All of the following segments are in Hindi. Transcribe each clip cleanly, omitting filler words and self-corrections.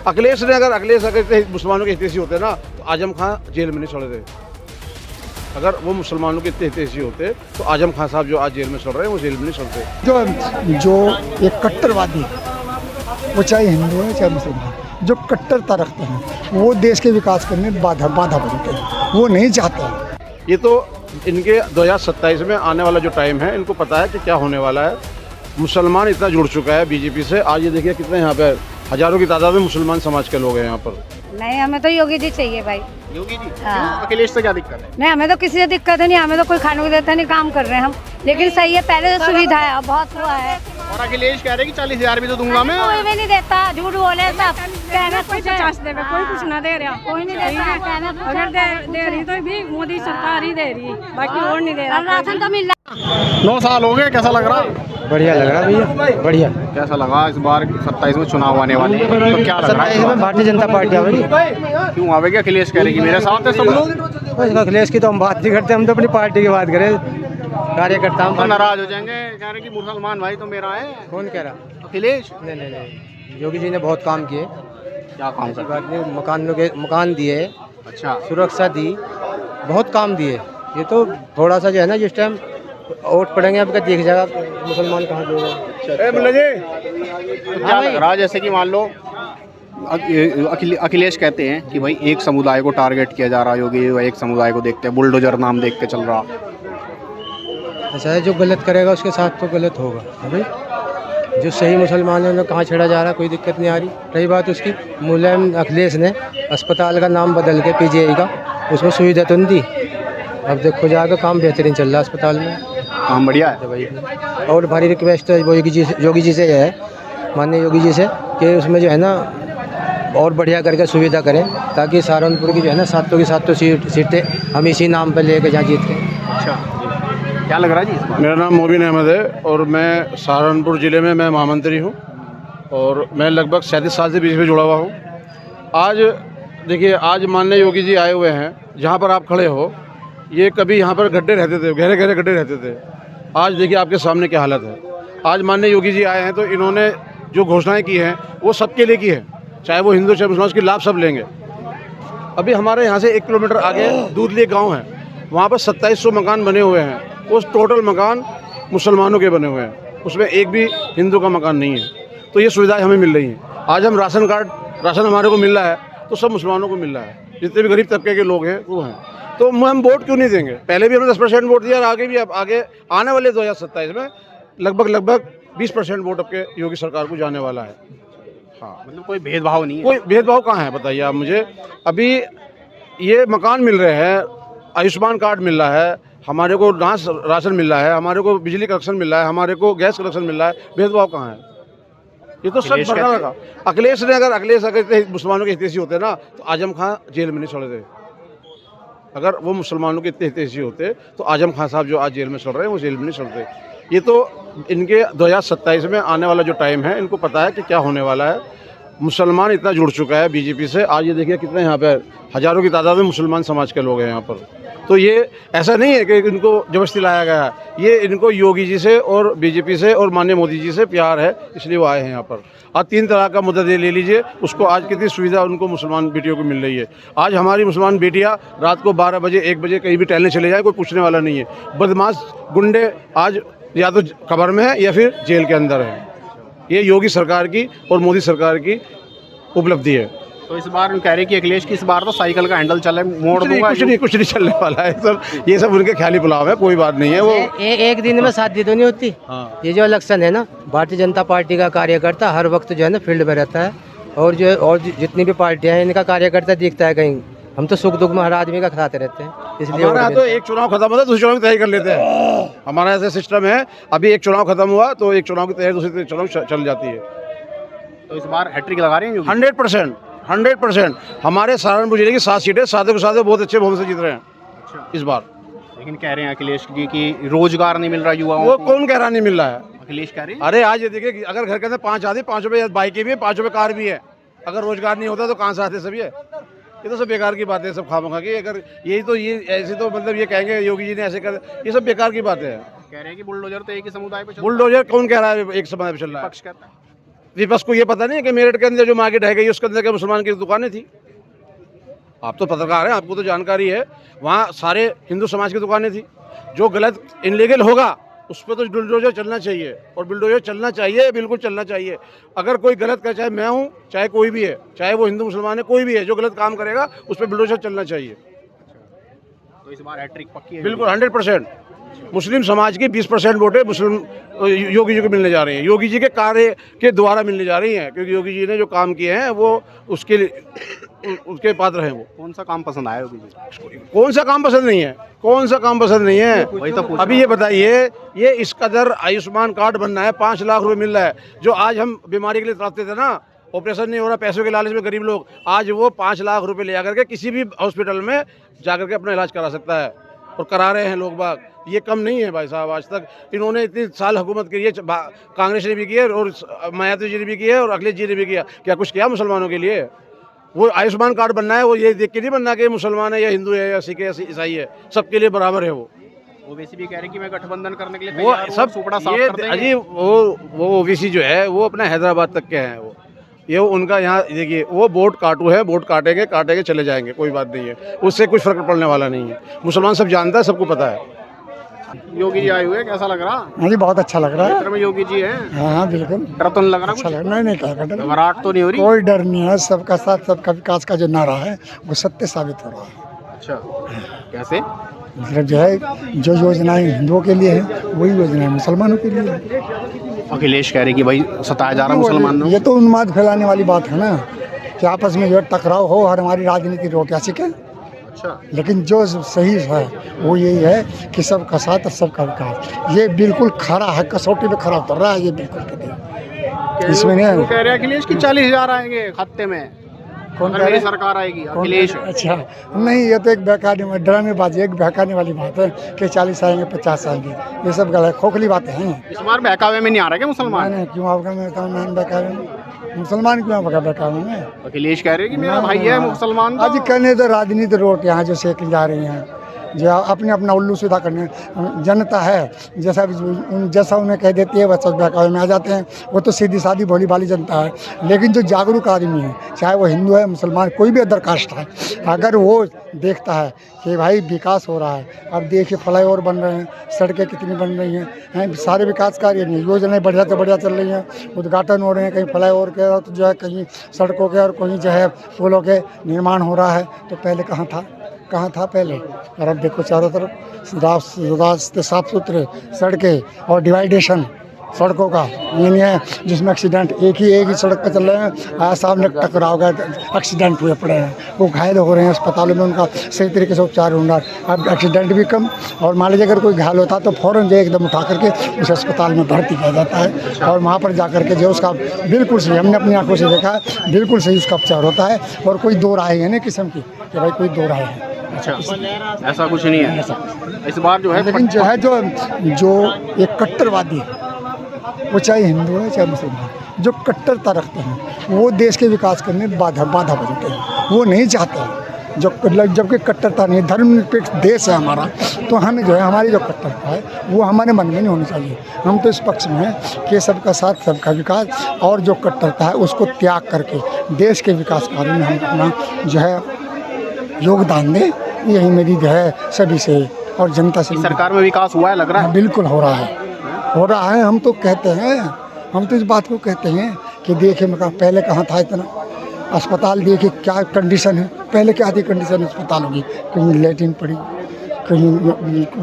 अखिलेश अगर मुसलमानों के हितैषी होते ना तो आजम खां जेल में नहीं चल रहे। अगर वो मुसलमानों के हितैषी होते तो आजम खां साहब जो आज जेल में चल रहे हैं वो जेल में नहीं चलते। जो एक कट्टरवादी, वो चाहे हिंदू है चाहे मुसलमान, जो कट्टरता रखते हैं वो देश के विकास करने में बाधा बनते हैं, वो नहीं चाहते। ये तो इनके 2027 में आने वाला जो टाइम है, इनको पता है कि क्या होने वाला है। मुसलमान इतना जुड़ चुका है बीजेपी से। आज ये देखिए कितने यहाँ पे हजारों की तादाद में मुसलमान समाज के लोग हैं यहाँ पर। नहीं, हमें तो योगी जी चाहिए भाई। योगी जी? हाँ। अखिलेश से क्या दिक्कत है? नहीं, हमें तो किसी से दिक्कत नहीं, हमें तो कोई खाने को देता नहीं, काम कर रहे हैं हम। लेकिन सही है, पहले तो सुविधा है, अब बहुत हुआ है। और अखिलेश कह रहे कि 40,000 भी तो दूंगा मैं। कोई भी नहीं देता, झूठ बोले सब। कहना कोई 50 देवे, कोई कुछ ना दे रहा। कोई नहीं देता, कहना अगर दे रही तो भी मोदी सरकार ही दे रही है, बाकी और नहीं दे रहा। राशन तो मिल रहा। 9 साल हो गए, कैसा लग रहा है? बढ़िया लग रहा भैया, बढ़िया। कैसा लगा इस बार 27 में चुनाव आने वाले हैं, तो क्या लग रहा है? 27 में भारतीय जनता पार्टी आवेगी। क्यों आवेगी? अखिलेश कह रही कि मेरे साथ है सब लोग। अखिलेश की तो हम बात नहीं करते, हम तो अपनी पार्टी की बात करें। कार्यकर्ता हम तो नाराज हो जाएंगे, कह रहे कि मुसलमान भाई तो मेरा है। कौन कह रहा? अखिलेश? नहीं, योगी जी ने बहुत काम किए। क्या काम ऐसी बात नहीं, मकान दिए, अच्छा, सुरक्षा दी, बहुत काम दिए। ये तो थोड़ा सा जो है ना, जिस टाइम वोट पड़ेंगे अब देख जाएगा मुसलमान कहाँ तो क्या लग रहा है? जैसे कि मान लो अखिलेश कहते हैं कि भाई एक समुदाय को टारगेट किया जा रहा है, योगी एक समुदाय को देखते हैं, बुलडोजर नाम देख के चल रहा। ऐसा है, जो गलत करेगा उसके साथ तो गलत होगा। अभी जो सही मुसलमान है उन्हें कहाँ छेड़ा जा रहा है, कोई दिक्कत नहीं आ रही। रही बात उसकी, मुलायम अखिलेश ने अस्पताल का नाम बदल के PGI का, उसमें सुविधा तो नहीं दी। अब देखो जाकर काम बेहतरीन चल रहा है अस्पताल में, काम बढ़िया है भाई। और भारी रिक्वेस्ट है योगी जी से है, माननीय योगी जी से, कि उसमें जो है ना और बढ़िया करके सुविधा करें, ताकि सहारनपुर की जो है ना 7 की 7 सीटें हम इसी नाम पर लेके जहाँ जीत के। अच्छा, क्या लग रहा है जी इस बार? मेरा नाम मोबिन अहमद है और मैं सहारनपुर ज़िले में मैं महामंत्री हूँ और मैं लगभग 37 साल से बीजेपी में जुड़ा हुआ हूँ। आज देखिए, आज माननीय योगी जी आए हुए हैं, जहाँ पर आप खड़े हो, ये कभी यहाँ पर गड्ढे रहते थे, गहरे गहरे गड्ढे रहते थे। आज देखिए आपके सामने क्या हालत है। आज माननीय योगी जी आए हैं तो इन्होंने जो घोषणाएँ की हैं वो सबके लिए की है, चाहे वो हिंदू चाहे मुसलमान, उसकी लाभ सब लेंगे। अभी हमारे यहाँ से 1 किलोमीटर आगे दूधली गाँव है, वहाँ पर 2700 मकान बने हुए हैं। उस टोटल मकान मुसलमानों के बने हुए हैं, उसमें एक भी हिंदू का मकान नहीं है। तो ये सुविधाएं हमें मिल रही हैं। आज हम राशन हमारे को मिल रहा है तो सब मुसलमानों को मिल रहा है, जितने भी गरीब तबके के लोग हैं वो हैं। तो हम वोट क्यों नहीं देंगे? पहले भी हमने 10% वोट दिया और आगे भी, अब आगे आने वाले 2027 में लगभग 20% वोट आपके योगी सरकार को जाने वाला है। हाँ, मतलब कोई भेदभाव नहीं है? कोई भेदभाव कहाँ है बताइए आप मुझे। अभी ये मकान मिल रहे हैं, आयुष्मान कार्ड मिल रहा है, हमारे को राशन मिल रहा है, हमारे को बिजली कनेक्शन मिल रहा है, हमारे को गैस कनेक्शन मिल रहा है। भेदभाव कहाँ है? ये तो सब भरना लगा। अखिलेश अगर मुसलमानों के हितैषी होते ना तो आजम खां जेल में नहीं चल रहे। अगर वो मुसलमानों के हितैषी होते तो आजम खां साहब जो आज जेल में चल रहे हैं वो जेल में नहीं चलते। ये तो इनके 2027 में आने वाला जो टाइम है, इनको पता है कि क्या होने वाला है। मुसलमान इतना जुड़ चुका है बीजेपी से। आज ये देखिए कितने यहाँ पे हजारों की तादाद में मुसलमान समाज के लोग हैं यहाँ पर। तो ये ऐसा नहीं है कि इनको जबरदस्ती लाया गया है, ये इनको योगी जी से और बीजेपी से और माननीय मोदी जी से प्यार है, इसलिए वो आए हैं यहाँ पर। आज 3 तलाक का मुद्दा ले लीजिए, उसको आज कितनी सुविधा उनको मुसलमान बेटियों को मिल रही है। आज हमारी मुसलमान बेटियाँ रात को 12 बजे 1 बजे कहीं भी टहलने चले जाए, कोई पूछने वाला नहीं है। बदमाश गुंडे आज या तो कब्र में है या फिर जेल के अंदर है। ये योगी सरकार की और मोदी सरकार की उपलब्धि है। तो इस बार कह रहे कि अखिलेश की इस बार तो साइकिल का हैंडल चले, मोड़ दूंगा। कुछ नहीं चलने वाला है। ये सब उनके ख्याली पुलाव है, कोई बात नहीं है। वो एक दिन में शादी तो नहीं होती। हाँ। ये जो इलेक्शन है ना, भारतीय जनता पार्टी का कार्यकर्ता हर वक्त जो है ना फील्ड में रहता है, और जितनी भी पार्टियां हैं इनका कार्यकर्ता दिखता है कहीं। हम तो सुख दुख में हर आदमी का खाते रहते हैं, इसलिए हमारा तो एक चुनाव खत्म होता है दूसरे चुनाव की तैयारी कर लेते हैं। हमारा ऐसा सिस्टम है, अभी एक चुनाव खत्म हुआ तो एक चुनाव की तैयारी दूसरे चुनाव चल जाती है। तो इस बार हैट्रिक लगा रहे हैं 100%। हमारे सहारनपुर जिले की 7 सीटें सादे को सादे बहुत अच्छे बहुमत से जीत रहे हैं। अच्छा। इस बार लेकिन कह रहे हैं अखिलेश जी की रोजगार नहीं मिल रहा युवाओं वो को। कौन कह रहा नहीं मिल रहा है? अखिलेश कह रहे हैं। अरे आज ये देखिए, अगर घर के अंदर 5 आदमी, 5 रुपये बाइकें भी है, 5 रुपये कार भी है, अगर रोजगार नहीं होता तो कहाँ से आते सभी है? ये तो सब बेकार की बातें, सब खामखा की। अगर यही तो ये ऐसे तो मतलब ये कहेंगे योगी जी ने ऐसे कर, ये सब बेकार की बातें हैं। कह रहे हैं कि बुलडोजर तो एक ही समुदाय पे चल रहा है। बुलडोजर कौन कह रहा है एक समुदाय पे चल रहा है? पक्ष कहता है। विपक्ष को ये पता नहीं है कि मेरठ के अंदर जो मार्केट है गई उसके अंदर क्या मुसलमान की दुकानें थी? आप तो पत्रकार हैं, आपको तो जानकारी है। वहाँ सारे हिंदू समाज की दुकानें थी। जो गलत इनलीगल होगा उस पर तो बुलडोजर चलना चाहिए, और बुलडोजर चलना चाहिए, बिल्कुल चलना चाहिए। अगर कोई गलत करे, चाहे मैं हूँ, चाहे कोई भी है, चाहे वो हिंदू मुसलमान है, कोई भी है, जो गलत काम करेगा उस पर बुलडोजर चलना चाहिए। तो इस बार हैट्रिक पक्की है? बिल्कुल 100%। मुस्लिम समाज की 20% वोटें मुस्लिम योगी जी को मिलने जा रही हैं, योगी जी के कार्य के द्वारा मिलने जा रही हैं, क्योंकि योगी जी ने जो काम किए हैं वो उसके लिए उसके पात्र हैं। वो कौन सा काम पसंद आया योगी जी? कौन सा काम पसंद नहीं है? कौन सा काम पसंद नहीं है? वही तो अभी ये बताइए, ये इस कदर आयुष्मान कार्ड बनना है, 5 लाख रुपए मिल रहा है। जो आज हम बीमारी के लिए तड़पते थे ना, ऑपरेशन नहीं हो रहा, पैसों के लालच में गरीब लोग, आज वो 5 लाख रुपए ले आकर के किसी भी हॉस्पिटल में जाकर के अपना इलाज करा सकता है, और करा रहे हैं लोग बाग। ये कम नहीं है भाई साहब। आज तक इन्होंने इतनी साल हुकूमत की है, कांग्रेस ने भी की है, और मायावती जी ने भी किया है, और अखिलेश जी ने भी किया। क्या कुछ किया मुसलमानों के लिए? वो आयुष्मान कार्ड बनना है, वो ये देख के नहीं बनना कि मुसलमान है या हिंदू है या सिख है या ईसाई है, सबके लिए बराबर है। वो वैसे भी कह रहे हैं कि मैं गठबंधन करने के लिए वो तैयार हूं, सब सुपड़ा साफ ये कर देंगे। अजी वो ओबीसी जो है वो अपना हैदराबाद तक के हैं। वो ये उनका यहाँ देखिए, वो वोट काटू है, वोट काटेंगे चले जाएंगे, कोई बात नहीं है, उससे कुछ फर्क पड़ने वाला नहीं है। मुसलमान सब जानता है, सबको पता है। योगी जी आए हुए, कैसा लग रहा? हाँ जी, बहुत अच्छा लग रहा है। क्षेत्र में योगी जी हैं। हाँ हाँ बिल्कुल डर तो नहीं लग रहा? अच्छा लग रहा है। नहीं क्या डर, घबराहट तो नहीं हो रही? कोई डर नहीं है। सबका साथ सबका विकास का जो नारा है वो सत्य साबित हो रहा है। अच्छा, कैसे? मतलब जो है, जो योजनाएं हिंदुओं के लिए है वही योजनाएं मुसलमानों के लिए है। अखिलेश कह रहे कि भाई सताया जा रहा मुसलमानों। ये तो उन्माद फैलाने वाली बात है ना, कि आपस में जो है टकराव हो और हमारी राजनीति रोटियासी के। अच्छा, लेकिन जो सही है वो यही है कि सबका साथ और सबका विकास। ये बिल्कुल खरा है, कसौटी पे खरा उतर रहा है ये बिल्कुल। इसमें नहीं वो कह रहे हैं अखिलेश की 40,000 आएंगे खाते में, कौन अगर मेरी सरकार आएगी। अखिलेश अच्छा नहीं, ये तो एक बहकाने ड्रामेबाजी, एक बहकाने वाली बात है कि 40 आएंगे 50 आएंगे, ये सब गलत खोखली बातें हैं। इस बार बहकावे में नहीं आ रहा क्या मुसलमान? मैंने क्यों आपका मैं बताऊँ, मैं बहकावे में मुसलमान क्यों बहकावे में? अखिलेश कह रहे हैं कि मेरा भाई है मुसलमान। आज कहने तो राजनीति रोट यहाँ जो सेक जा रही हैं, जो अपने अपना उल्लू सीधा करने, जनता है जैसा उन्हें कह देती है वैसा बहकावे में आ जाते हैं। वो तो सीधी सादी भोली भाली जनता है। लेकिन जो जागरूक आदमी है, चाहे वो हिंदू है मुसलमान कोई भी अदर कास्ट है, अगर वो देखता है कि भाई विकास हो रहा है, अब देखिए फ्लाईओवर बन रहे हैं, सड़कें कितनी बन रही हैं, सारे विकास कार्य नहीं, योजनाएं बढ़िया से बढ़िया चल रही हैं, उद्घाटन हो रहे हैं, कहीं फ्लाईओवर के तो जो है, कहीं सड़कों के और कहीं जो है पुलों के निर्माण हो रहा है। तो पहले कहाँ था पहले? और अब देखो चारों तरफ रास्ते साफ सुथरे, सड़कें और डिवाइडेशन सड़कों का ये नहीं है जिसमें एक्सीडेंट एक ही सड़क पर चल रहे हैं, आज सामने टकराव गए, एक्सीडेंट हुए पड़े हैं, वो घायल हो रहे हैं, अस्पतालों में उनका सही तरीके से उपचार होना। अब एक्सीडेंट भी कम, और मान लीजिए अगर कोई घायल होता तो फ़ौरन जो एकदम उठा करके उसे अस्पताल में भर्ती किया जाता है, और वहाँ पर जा करके जो उसका बिल्कुल सही, हमने अपनी आंखों से देखा है, बिल्कुल सही उसका उपचार होता है, और कोई दो राय है ना किस्म की कि भाई कोई दो राय है। अच्छा, ऐसा कुछ नहीं है इस बार जो है। लेकिन जो है जो एक कट्टरवादी है, वो चाहे हिंदू है चाहे मुसलमान, जो कट्टरता रखते हैं वो देश के विकास करने में बाधा बनते हैं। वो नहीं चाहते, जबकि कट्टरता नहीं, धर्मनिरपेक्ष देश है हमारा, तो हमें जो है हमारी जो कट्टरता है वो हमारे मन में नहीं होनी चाहिए। हम तो इस पक्ष में हैं कि सबका साथ सबका विकास, और जो कट्टरता है उसको त्याग करके देश के विकास कार्य में हम अपना जो है योगदान दें। यही मेरी जो है सभी से और जनता से। सरकार में विकास हुआ है लग रहा है? बिल्कुल हो रहा है। हम तो कहते हैं, हम तो इस बात को कहते हैं कि देखिए पहले कहाँ था इतना, अस्पताल देखिए क्या कंडीशन है, पहले क्या थी कंडीशन अस्पतालों की, कहीं लेटरिन पड़ी, कहीं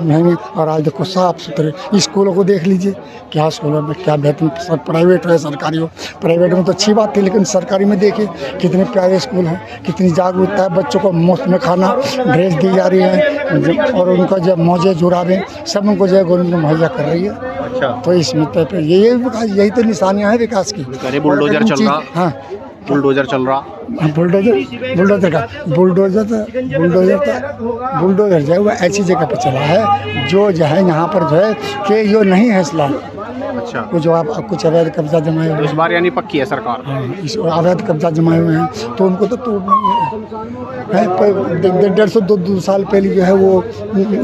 महंगी, और आज देखो साफ सुथरे। स्कूलों को देख लीजिए, क्या स्कूलों में क्या बेहतरीन, सब प्राइवेट हो या सरकारी हो, प्राइवेट में तो अच्छी बात थी, लेकिन सरकारी में देखिए कितने प्यारे स्कूल हैं, कितनी जागरूकता है, बच्चों को मुफ्त में खाना ड्रेस दी जा रही है, और उनका जो मोजे जुराबे सब उनको जो है गवर्नमेंट मुहैया कर रही है। अच्छा, तो इस मुद्दे पर यही तो निशानियाँ हैं विकास की। बुलडोजर चल रहा। हाँ, बुलडोजर चल रहा। बुलडोजर जो है वो ऐसी जगह पे चला है जो है यहाँ पर जो है कि जो नहीं है इस्लाम। अच्छा, वो जो आप कुछ अवैध कब्जा जमाए हुए इस बार यानी पक्की है सरकार। इस अवैध कब्जा जमाए हुए हैं तो उनको तो तोड़ना है। 150-200 साल पहले जो है वो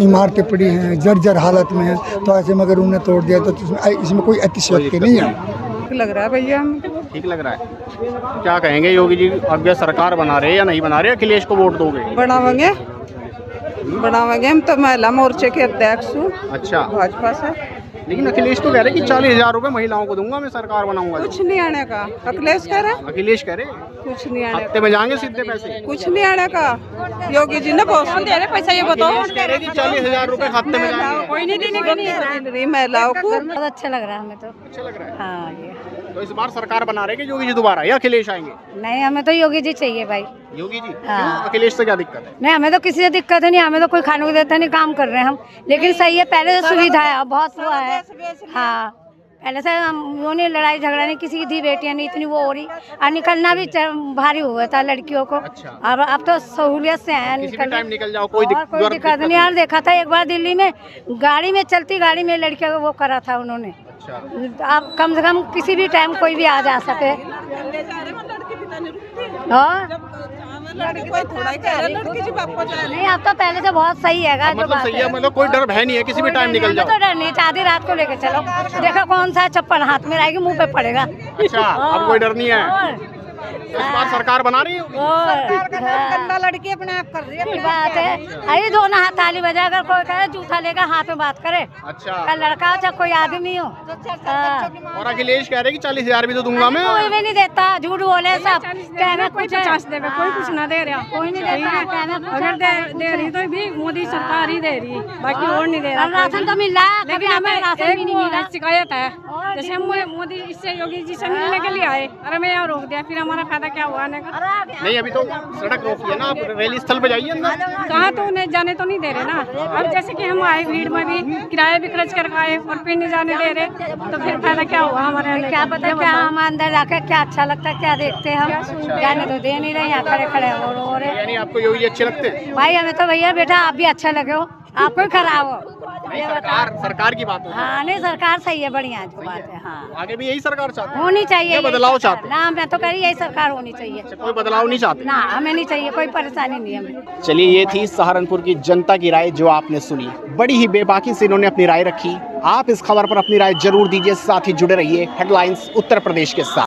इमारतें पड़ी हैं, जर्जर हालत में है, तो ऐसे में अगर उन्हें तोड़ दिया तो इसमें कोई अतिशयोक्ति नहीं है। लग रहा है भैया ठीक लग रहा है। क्या कहेंगे योगी जी, अब ये सरकार बना रहे या नहीं बना रहे, अखिलेश को वोट दोगे? बनावेंगे हम तो महिला मोर्चे के अध्यक्ष हूँ। अच्छा, भाजपा से। लेकिन अखिलेश तो कह रहे कि 40,000 रुपए महिलाओं को दूंगा मैं, सरकार बनाऊंगा। कुछ नहीं आने का। अखिलेश कह रहे अखिलेश कह रहे कुछ नहीं आने हफ्ते में जाएंगे सीधे पैसे, कुछ नहीं आने का। योगी जी ने बहुत दे रहे पैसा, ये बताओ। कह रहे कि 40,000 रुपए खाते में जाएंगे। कोई नहीं देने महिलाओं को। बहुत अच्छा लग रहा है हमें तो। अच्छा लग रहा है। हाँ ये तो इस बार सरकार बना रहे कि योगी जी दोबारा या अखिलेश आएंगे? नहीं, हमें तो योगी जी चाहिए भाई। योगी जी? हाँ। क्यों? अखिलेश से क्या दिक्कत है? नहीं, हमें तो किसी से दिक्कत है नहीं, हमें तो कोई खाने को देता नहीं, काम कर रहे हैं हम। लेकिन सही है, पहले से सुविधा है, अब बहुत हुआ है। हाँ, पहले से वो नहीं, लड़ाई झगड़ा नहीं, किसी की धी बेटियां नहीं इतनी वो हो रही, और निकलना भी भारी हुआ था लड़कियों को। अच्छा। अब तो सहूलियत से है, किसी भी टाइम निकल जाओ, कोई कोई दिक्कत नहीं। यार देखा था एक बार दिल्ली में, गाड़ी में, चलती गाड़ी में लड़कियों को वो करा था उन्होंने। अच्छा। आप कम से कम किसी भी टाइम कोई भी आ जा सके। हाँ, नहीं, अब तो पहले से बहुत सही है। मतलब सही है, मतलब कोई डर भय नहीं है, किसी भी टाइम निकल जाओ। तो डर नहीं, आधी रात को लेके चलो, देखो कौन सा चप्पल हाथ में आएगी, मुंह पे पड़ेगा। अच्छा, अब कोई डर नहीं है। इस बार सरकार बना रही है। लड़की अपने आप कर रही है। बात है, अरे दोनों हाथ ताली बजा, अगर कोई कहे जूठा लेकर हाथ में बात करे। अच्छा। लड़का हो चाहे कोई आदमी हो। और अखिलेश कह रहे कि 40,000 भी तो दूंगा मैं। कोई भी नहीं देता, झूठ बोले सब। कहना कोई कुछ है, 50 देगा, कोई कुछ ना दे रहा। कोई नहीं देता, कहना कुछ अगर है। दे रही तो भी मोदी सरकार ही दे रही है, बाकी और नहीं दे रहा। राशन तो मिल रहा है, लेकिन कभी हमें हमें राशन भी नहीं मिला। एक शिकायत है, जैसे हम मोदी इससे योगी जी से मिलने के लिए आए और हमें यहाँ रोक दिया, फिर हमारा फायदा क्या हुआ आने का? नहीं, अभी तो सड़क रोकी है ना, आप रैली स्थल पे जाइए अंदर। कहाँ तो उन्हें जाने तो नहीं दे रहे ना। अब जैसे कि हम आए भीड़ में भी, किराया भी खर्च कर आए और फिर नहीं जाने दे रहे, तो फिर फायदा क्या हुआ हमारे? क्या पता क्या हम अंदर जाकर क्या अच्छा लगता है, क्या देखते हैं हम। जाने तो दे नहीं रहे, यहाँ खड़े खड़े हो रहे। यानी आपको योगी जी अच्छे लगते हैं? भाई हमें तो भैया बेटा आप भी अच्छा लगे हो, आपको ही खराब हो। नहीं, सरकार की बात है। हाँ, नहीं सरकार सही है, बढ़िया जो बात है। हाँ, आगे भी यही सरकार चाहते हैं? होनी चाहिए, या यही बदलाव सरकार। चाहते हैं? ना, मैं तो कह रही यही सरकार होनी चाहिए। कोई बदलाव नहीं चाहते? ना, हमें नहीं चाहिए, कोई परेशानी नहीं हमें। चलिए, ये थी सहारनपुर की जनता की राय जो आपने सुनी। बड़ी ही बेबाकी से इन्होंने अपनी राय रखी। आप इस खबर पर अपनी राय जरूर दीजिए, साथ ही जुड़े रहिए हेडलाइंस उत्तर प्रदेश के साथ।